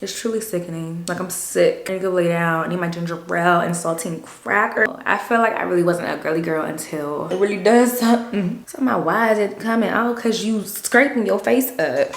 It's truly sickening. Like, I'm sick. I need to go lay down. I need my ginger ale and saltine cracker. I feel like I really wasn't a girly girl until it really does something. So my why is it coming out? Cause you scraping your face up.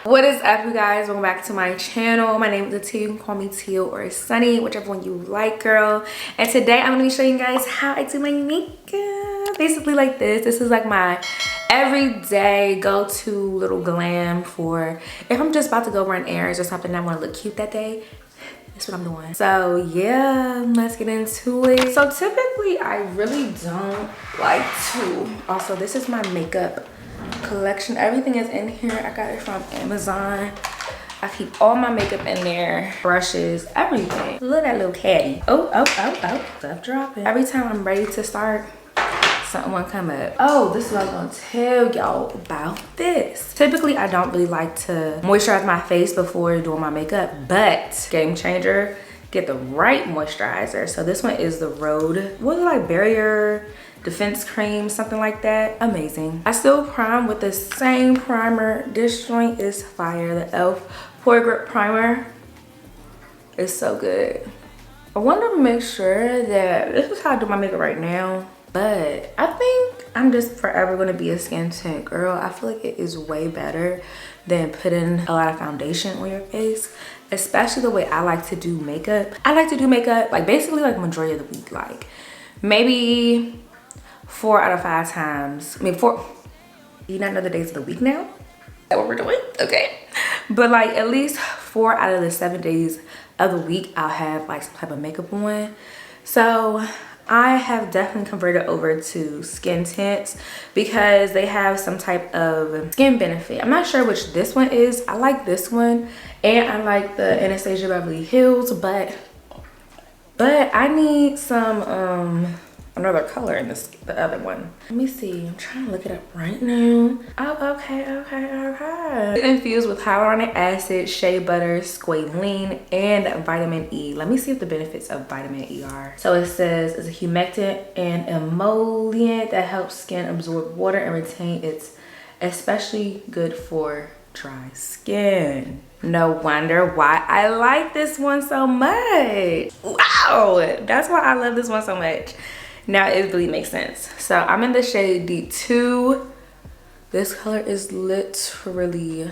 What is up, you guys? Welcome back to my channel. My name is T. You can call me Teal or Sunny, whichever one you like, girl. And today I'm gonna be showing you guys how I do my makeup. Basically like this. This is like my everyday go-to little glam for if I'm just about to go run errands or something and I want to look cute that day. That's what I'm doing. So yeah, let's get into it. So typically I really don't like to. Also, this is my makeup collection. Everything is in here. I got it from Amazon. I keep all my makeup in there, brushes, everything. Look at that little caddy. Oh, stuff dropping. Every time I'm ready to start, something will come up. Oh, this is what I was gonna tell y'all about this. Typically, I don't really like to moisturize my face before doing my makeup, but game changer, get the right moisturizer. So this one is the Rhode, what is it, like barrier defense cream, something like that. Amazing. I still prime with the same primer. This joint is fire. The e.l.f. Pore Grip Primer is so good. I want to make sure that this is how I do my makeup right now, but I think I'm just forever going to be a skin tint girl. I feel like it is way better than putting a lot of foundation on your face, especially the way I like to do makeup. I like to do makeup like basically like majority of the week, like maybe 4 out of 5 times. I mean, 4. Do you not know the days of the week now? Is that what we're doing? Okay. But like at least 4 out of the 7 days of the week, I'll have like some type of makeup on. So I have definitely converted over to skin tints because they have some type of skin benefit. I'm not sure which this one is. I like this one and I like the Anastasia Beverly Hills, but I need some another color in this, the other one. Let me see. I'm trying to look it up right now. Oh, okay. It's infused with hyaluronic acid, shea butter, squalene, and vitamin E. Let me see what the benefits of vitamin E are. So it says it's a humectant and emollient that helps skin absorb water and retain its, especially good for dry skin. No wonder why I like this one so much. Wow, that's why I love this one so much. Now it really makes sense. So I'm in the shade D2. This color is literally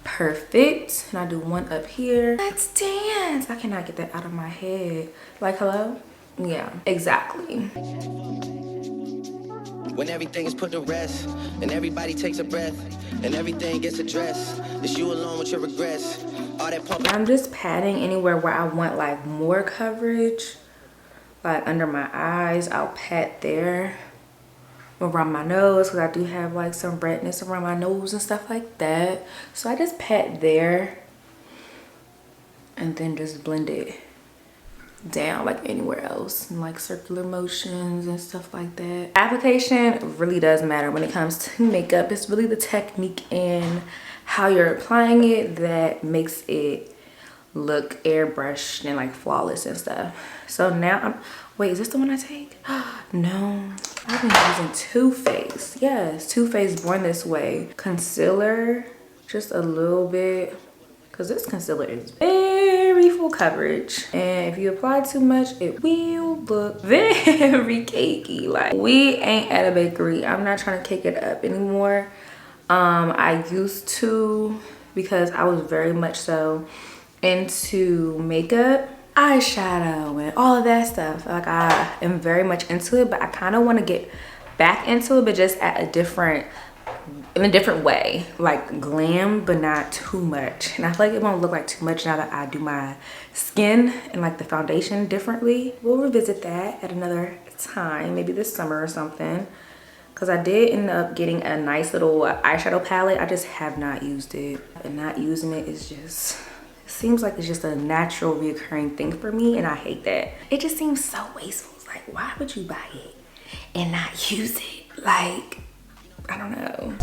perfect. And I do one up here. Let's dance. I cannot get that out of my head. Like, hello? Yeah, exactly. When everything is put to rest and everybody takes a breath and everything gets addressed, it's you alone with your regrets. All that pump. I'm just patting anywhere where I want like more coverage. Like under my eyes, I'll pat there. Around my nose, because I do have like some redness around my nose and stuff like that. So I just pat there and then just blend it down like anywhere else, and like circular motions and stuff like that. Application really does matter when it comes to makeup. It's really the technique and how you're applying it that makes it look airbrushed and like flawless and stuff. So now wait, is this the one I take? No, I've been using Too Faced. Yes, Too Faced Born This Way concealer, just a little bit, because this concealer is very full coverage, and if you apply too much it will look very cakey. Like, we ain't at a bakery. I'm not trying to cake it up anymore. I used to, because I was very much so into makeup, eyeshadow, and all of that stuff. Like, I am very much into it, but I kind of want to get back into it, but just at a different, in a different way, like glam, but not too much. And I feel like it won't look like too much now that I do my skin and like the foundation differently. We'll revisit that at another time, maybe this summer or something, because I did end up getting a nice little eyeshadow palette. I just have not used it, and not using it is just, seems like it's just a natural reoccurring thing for me, and I hate that. It just seems so wasteful. It's like, why would you buy it and not use it? Like, I don't know.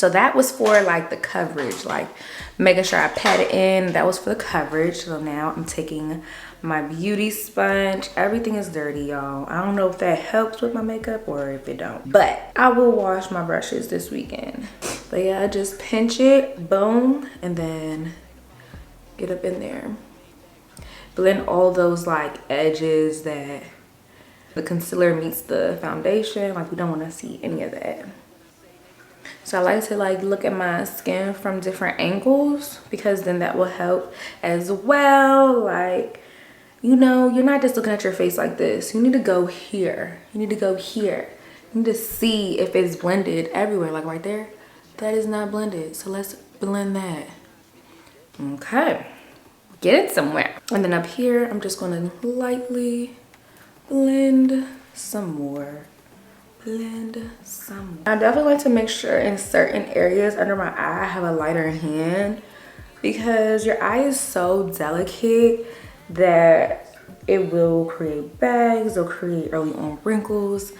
So that was for like the coverage, like making sure I pat it in. That was for the coverage. So now I'm taking my beauty sponge. Everything is dirty, y'all. I don't know if that helps with my makeup or if it don't, but I will wash my brushes this weekend. But yeah, I just pinch it, boom, and then get up in there. Blend all those like edges that the concealer meets the foundation. Like we don't want to see any of that. So I like to like look at my skin from different angles because then that will help as well. Like, you know, you're not just looking at your face like this. You need to go here. You need to go here. You need to see if it's blended everywhere. Like right there, that is not blended. So let's blend that. Okay, get it somewhere. And then up here, I'm just gonna lightly blend some more. Blend some more. I definitely like to make sure in certain areas under my eye I have a lighter hand because your eye is so delicate that it will create bags or create early on wrinkles.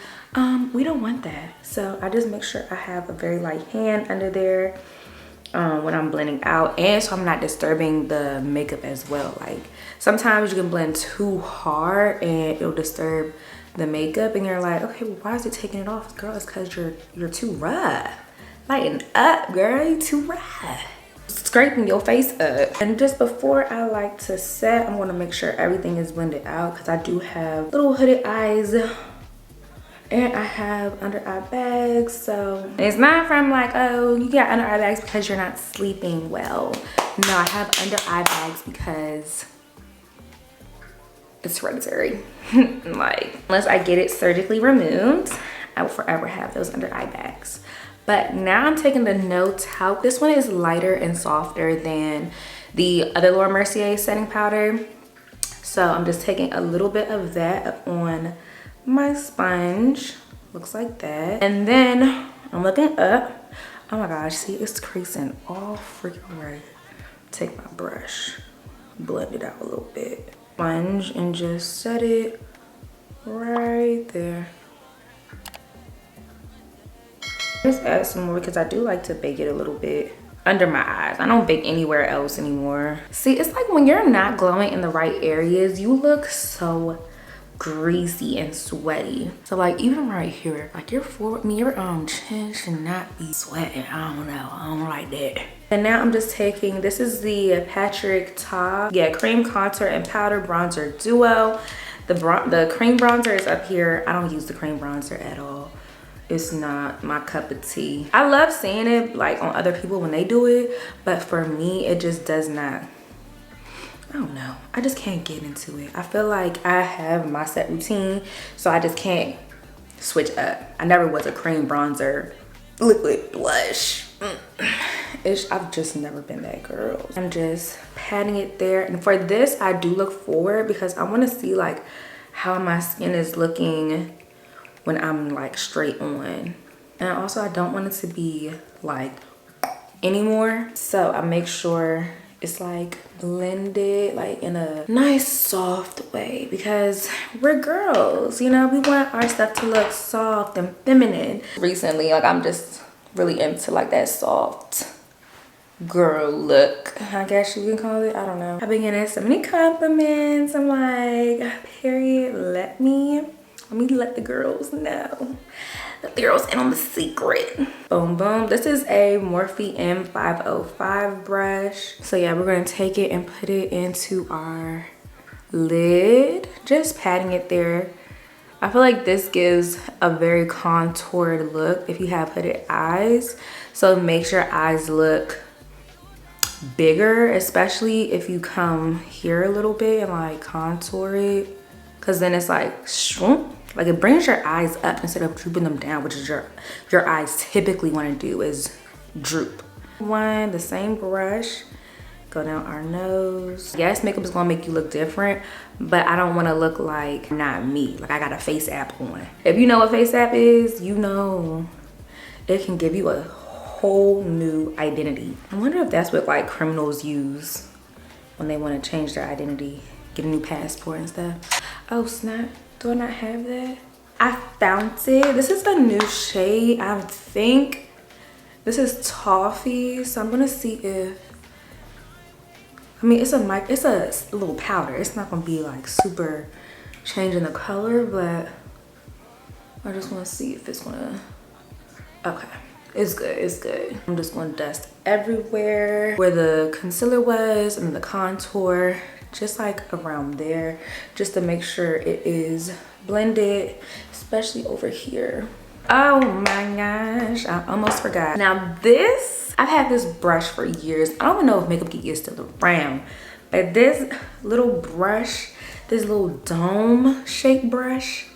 We don't want that. So I just make sure I have a very light hand under there when I'm blending out, and so I'm not disturbing the makeup as well. Like sometimes you can blend too hard and it'll disturb the makeup and you're like, okay, well, why is it taking it off? Girl, it's because you're too rough. Lighten up, girl, you too rough. Scraping your face up. And just before I like to set, I'm gonna make sure everything is blended out because I do have little hooded eyes and I have under eye bags. So it's not from like, oh, you got under eye bags because you're not sleeping well. No, I have under eye bags because it's hereditary. Like, unless I get it surgically removed, I will forever have those under eye bags. But now I'm taking the No Talc. This one is lighter and softer than the other Laura Mercier setting powder. So I'm just taking a little bit of that on my sponge. Looks like that. And then I'm looking up. Oh my gosh, see, it's creasing all freaking right. Take my brush, blend it out a little bit. Sponge and just set it right there. Just add some more because I do like to bake it a little bit under my eyes. I don't bake anywhere else anymore. See, it's like when you're not glowing in the right areas, you look so greasy and sweaty. So like even right here, like your chin should not be sweating. I don't know, I don't like that. And now I'm just taking, this is the Patrick Ta, cream contour and powder bronzer duo. The cream bronzer is up here. I don't use the cream bronzer at all. It's not my cup of tea. I love seeing it like on other people when they do it, but for me it just does not. I don't know, I just can't get into it. I feel like I have my set routine, so I just can't switch up. I never was a cream bronzer liquid blush. I've just never been that girl. I'm just patting it there, and for this I do look forward because I want to see like how my skin is looking when I'm like straight on. And also I don't want it to be like anymore, so I make sure it's like blended like in a nice soft way because we're girls, you know, we want our stuff to look soft and feminine. Recently, like I'm just really into like that soft girl look, I guess you can call it. I don't know, I've been getting so many compliments. I'm like, period, let me let the girls know. Let the girls in on the secret. Boom, boom. This is a Morphe M505 brush. So yeah, we're gonna take it and put it into our lid. Just patting it there. I feel like this gives a very contoured look if you have hooded eyes. So it makes your eyes look bigger, especially if you come here a little bit and like contour it. Cause then it's like shroom. Like it brings your eyes up instead of drooping them down, which is your eyes typically want to do is droop. The same brush, go down our nose. Yes, makeup is gonna make you look different, but I don't want to look like not me. Like I got a face app on. If you know what face app is, you know it can give you a whole new identity. I wonder if that's what like criminals use when they want to change their identity, get a new passport and stuff. Oh snap. Do I not have that? I found it. This is a new shade. I think This is toffee, so I'm gonna see if, I mean, it's a little powder. It's not gonna be like super changing the color, but I just wanna see if it's gonna, okay. It's good, it's good. I'm just gonna dust everywhere where the concealer was and the contour, just like around there, just to make sure it is blended, especially over here. Oh my gosh, I almost forgot. Now this, I've had this brush for years. I don't even know if Makeup Geek is still around, but this little brush, this little dome shaped brush,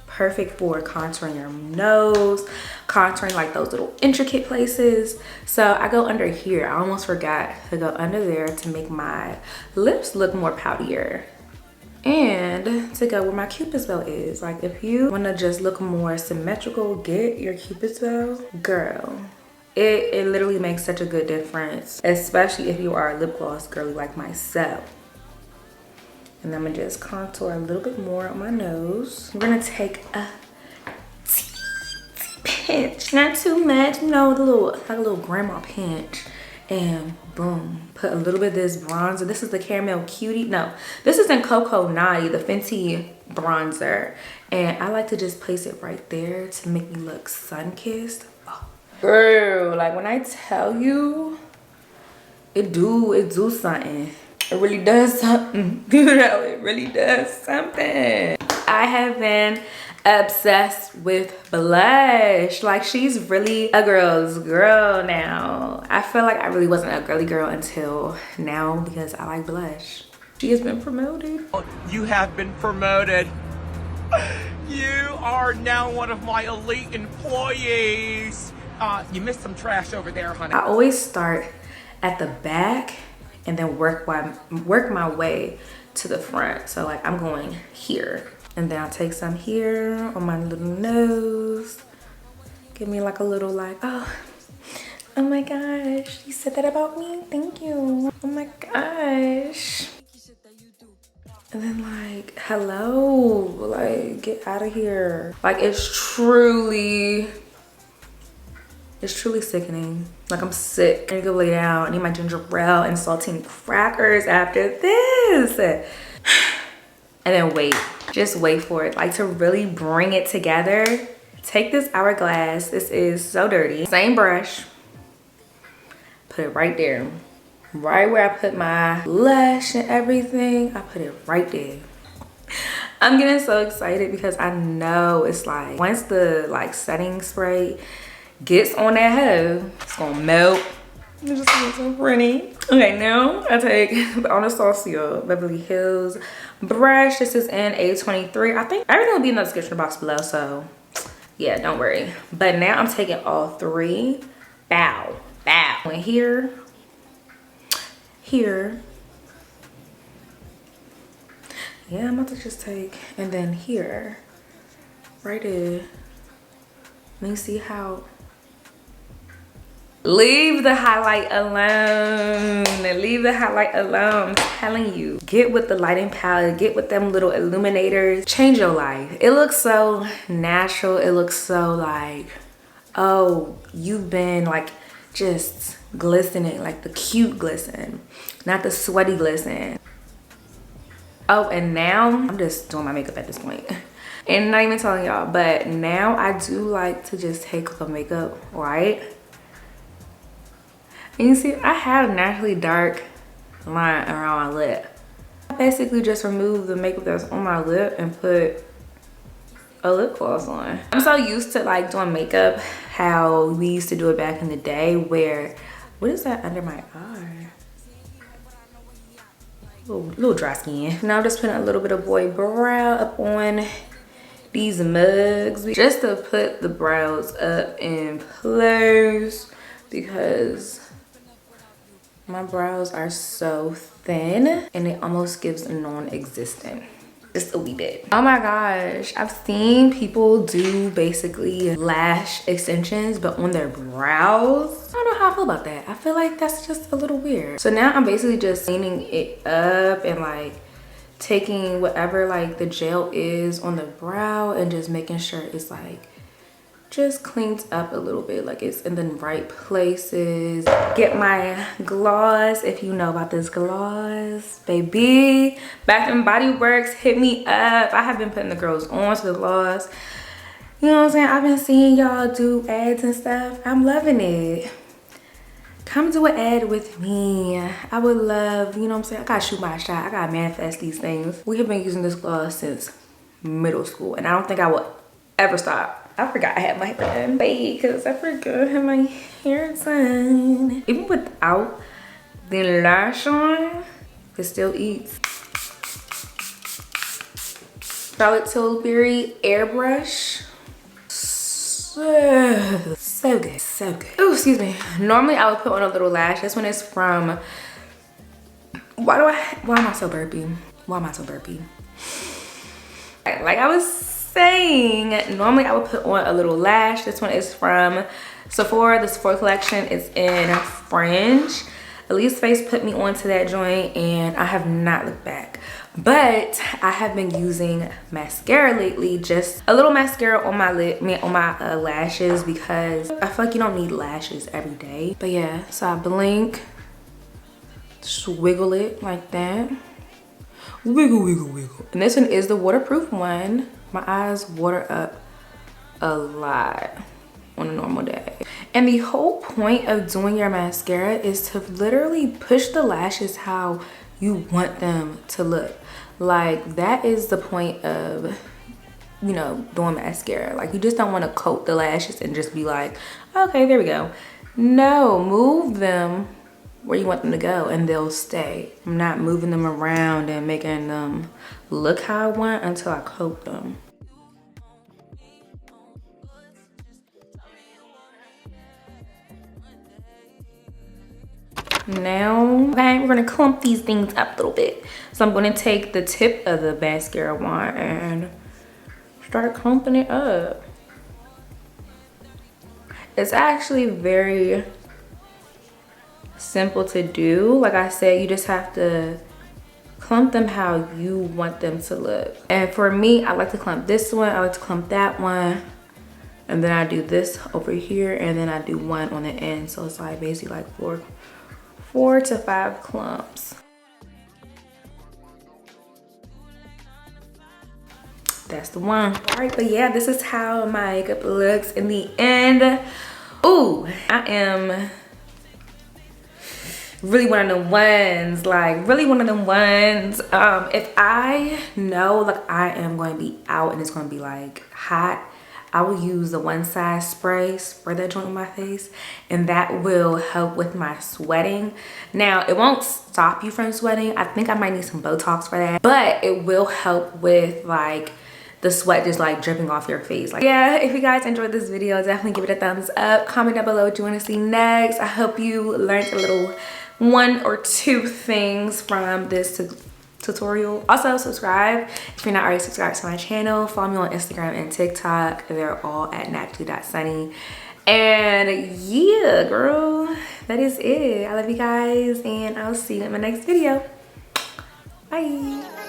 perfect for contouring your nose, contouring like those little intricate places. So I go under here. I almost forgot to go under there to make my lips look more poutier and to go where my Cupid's bow is. Like if you want to just look more symmetrical, get your Cupid's bow, girl. It literally makes such a good difference, especially if you are a lip gloss girly like myself. And I'm gonna just contour a little bit more on my nose. We're gonna take a pinch, not too much, you know, like a little grandma pinch, and boom, put a little bit of this bronzer. This is the Caramel Cutie. No, this is in Coco Naughty, the Fenty bronzer, and I like to just place it right there to make me look sun-kissed. Oh, girl, like when I tell you, it do something. It really does something. You know, it really does something. I have been obsessed with blush. Like she's really a girl's girl now. I feel like I really wasn't a girly girl until now because I like blush. She has been promoted. You have been promoted. You are now one of my elite employees. You missed some trash over there, honey. I always start at the back and then work my way to the front. So like I'm going here, and then I'll take some here on my little nose. Give me like a little like, oh my gosh, you said that about me, thank you. Oh my gosh. And then like, hello, like get out of here. Like it's truly sickening. Like I'm sick. I need to go lay down. I need my ginger ale and saltine crackers after this. And then wait, just wait for it. Like to really bring it together, take this hourglass. This is so dirty. Same brush. Put it right there. Right where I put my blush and everything. I put it right there. I'm getting so excited because I know it's like, once the like setting spray gets on that hoe, it's gonna melt. It just looks so pretty. Okay, now I take the Anastasia Beverly Hills brush. This is in A23. I think everything will be in the description box below, so yeah, don't worry. But now I'm taking all three. Bow, bow. And here, yeah, I'm about to just take, and then here, right there. Let me see how. Leave the highlight alone. Leave the highlight alone. I'm telling you. Get with the lighting palette. Get with them little illuminators. Change your life. It looks so natural. It looks so like, oh, you've been like just glistening, like the cute glisten, not the sweaty glisten. Oh, and now I'm just doing my makeup at this point. And not even telling y'all, but now I do like to just take the makeup, right? And you see, I have a naturally dark line around my lip. I basically just remove the makeup that's on my lip and put a lip gloss on. I'm so used to like doing makeup how we used to do it back in the day, where, what is that under my eye? Little dry skin. Now I'm just putting a little bit of boy brow up on these mugs just to put the brows up in place, because my brows are so thin and it almost gives non-existent, just a wee bit. Oh my gosh, I've seen people do basically lash extensions but on their brows. I don't know how I feel about that. I feel like that's just a little weird. So now I'm basically just cleaning it up and like taking whatever like the gel is on the brow and just making sure it's like just cleans up a little bit, like it's in the right places. Get my gloss, if you know about this gloss, baby. Bath and Body Works, hit me up. I have been putting the girls on to the gloss. You know what I'm saying? I've been seeing y'all do ads and stuff. I'm loving it. Come do an ad with me. I would love, you know what I'm saying? I gotta shoot my shot. I gotta manifest these things. We have been using this gloss since middle school, and I don't think I will ever stop. I forgot I had my hair done, because I forgot I had my hair done. Even without the lash on, it still eats. Charlotte Tilbury airbrush. So good, so good. Oh, excuse me. Normally I would put on a little lash. This one is from, why am I so burpy? Why am I so burpy? Like I was saying, normally I would put on a little lash. This one is from Sephora. The Sephora collection is in Fringe. Elise Face put me onto that joint and I have not looked back. But I have been using mascara lately, just a little mascara on my lip, on my lashes, because I feel like you don't need lashes every day. But yeah, so I blink, just wiggle it like that. Wiggle, wiggle, wiggle. And this one is the waterproof one. My eyes water up a lot on a normal day. And the whole point of doing your mascara is to literally push the lashes how you want them to look. Like that is the point of, you know, doing mascara. Like you just don't want to coat the lashes and just be like, okay, there we go. No, move them where you want them to go and they'll stay. I'm not moving them around and making them look how I want until I coat them. Now, okay, we're gonna clump these things up a little bit. So I'm gonna take the tip of the mascara wand and start clumping it up. It's actually very simple to do. Like I said, you just have to clump them how you want them to look. And for me, I like to clump this one, I like to clump that one, and then I do this over here, and then I do one on the end. So it's like basically like four to 5 clumps. That's the one. All right, but yeah, this is how my makeup looks in the end. Ooh, I am really one of them ones, like really one of them ones. If I know like I am going to be out and it's going to be like hot, I will use the One Size spray that joint on my face, and that will help with my sweating. Now, it won't stop you from sweating. I think I might need some Botox for that, but it will help with like the sweat just like dripping off your face. Like, yeah, if you guys enjoyed this video, definitely give it a thumbs up. Comment down below what you want to see next. I hope you learned a little 1 or 2 things from this tutorial. Also, subscribe if you're not already subscribed to my channel. Follow me on Instagram and TikTok. They're all at naturally.sunny. And yeah, girl, that is it. I love you guys, and I'll see you in my next video. Bye.